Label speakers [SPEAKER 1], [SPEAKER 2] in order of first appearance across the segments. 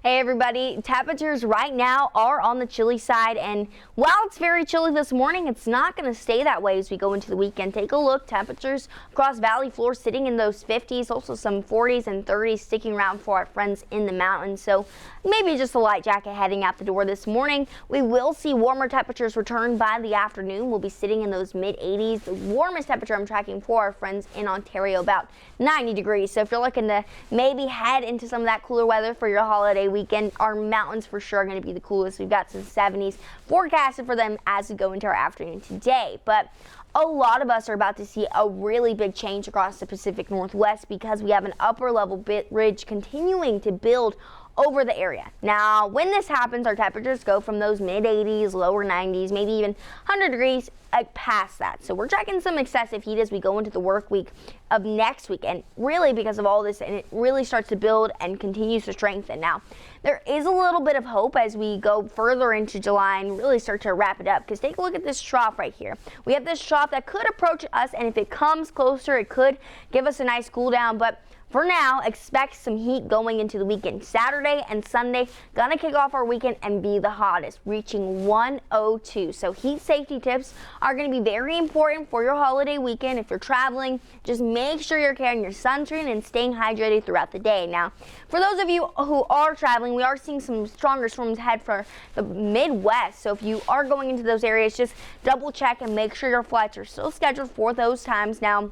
[SPEAKER 1] Hey everybody, temperatures right now are on the chilly side, and while it's very chilly this morning, it's not going to stay that way as we go into the weekend. Take a look, temperatures across valley floor sitting in those 50s, also some 40s and 30s sticking around for our friends in the mountains. So maybe just a light jacket heading out the door this morning. We will see warmer temperatures return by the afternoon. We'll be sitting in those mid 80s. The warmest temperature I'm tracking for our friends in Ontario, about 90 degrees. So if you're looking to maybe head into some of that cooler weather for your holiday weekend, our mountains for sure are going to be the coolest. We've got some 70s forecasted for them as we go into our afternoon today. But a lot of us are about to see a really big change across the Pacific Northwest because we have an upper level ridge continuing to build over the area. Now, when this happens, our temperatures go from those mid 80s, lower 90s, maybe even 100 degrees past that. So we're checking some excessive heat as we go into the work week of next week, and really because of all this, and it really starts to build and continues to strengthen. Now, there is a little bit of hope as we go further into July and really start to wrap it up, because take a look at this trough right here. We have this trough that could approach us, and if it comes closer, it could give us a nice cool down, but for now, expect some heat going into the weekend. Saturday and Sunday, gonna kick off our weekend and be the hottest, reaching 102. So heat safety tips are gonna be very important for your holiday weekend. If you're traveling, just make sure you're carrying your sunscreen and staying hydrated throughout the day. Now, for those of you who are traveling, we are seeing some stronger storms ahead for the Midwest. So if you are going into those areas, just double check and make sure your flights are still scheduled for those times. Now,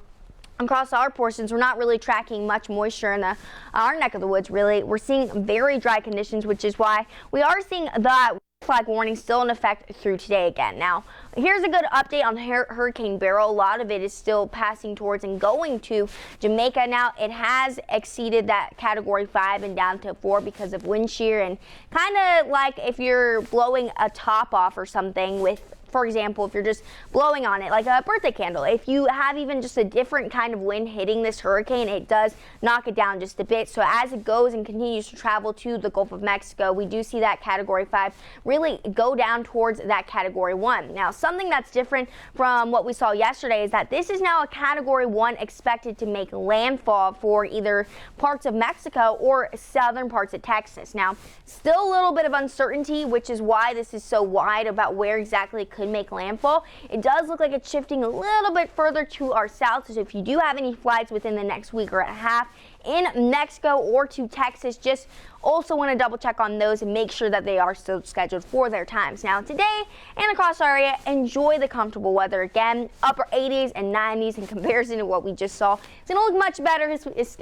[SPEAKER 1] across our portions, we're not really tracking much moisture in our neck of the woods, really. We're seeing very dry conditions, which is why we are seeing the flag warning still in effect through today again. Now, here's a good update on Hurricane Beryl. A lot of it is still passing towards and going to Jamaica. Now, it has exceeded that category 5 and down to 4 because of wind shear, and kind of like if you're blowing a top off or something with, for example, if you're just blowing on it like a birthday candle, if you have even just a different kind of wind hitting this hurricane, it does knock it down just a bit. So as it goes and continues to travel to the Gulf of Mexico, we do see that category 5 really go down towards that category 1. Now, something that's different from what we saw yesterday is that this is now a category 1 expected to make landfall for either parts of Mexico or southern parts of Texas. Now, still a little bit of uncertainty, which is why this is so wide about where exactly it could make landfall. It does look like it's shifting a little bit further to our south, so if you do have any flights within the next week or a half in Mexico or to Texas, just also want to double check on those and make sure that they are still scheduled for their times. Now, today and across our area, enjoy the comfortable weather. Again, upper 80s and 90s in comparison to what we just saw. It's going to look much better,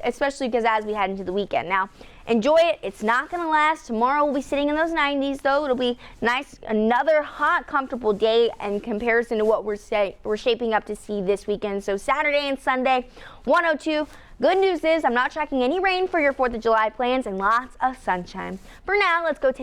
[SPEAKER 1] especially because as we head into the weekend. Now, enjoy it. It's not going to last. Tomorrow we'll be sitting in those 90s, though. It'll be nice, another hot, comfortable day in comparison to what we're shaping up to see this weekend. So Saturday and Sunday, 102. Good news is I'm not tracking any rain for your 4th of July plans and lots of sunshine. For now, let's go take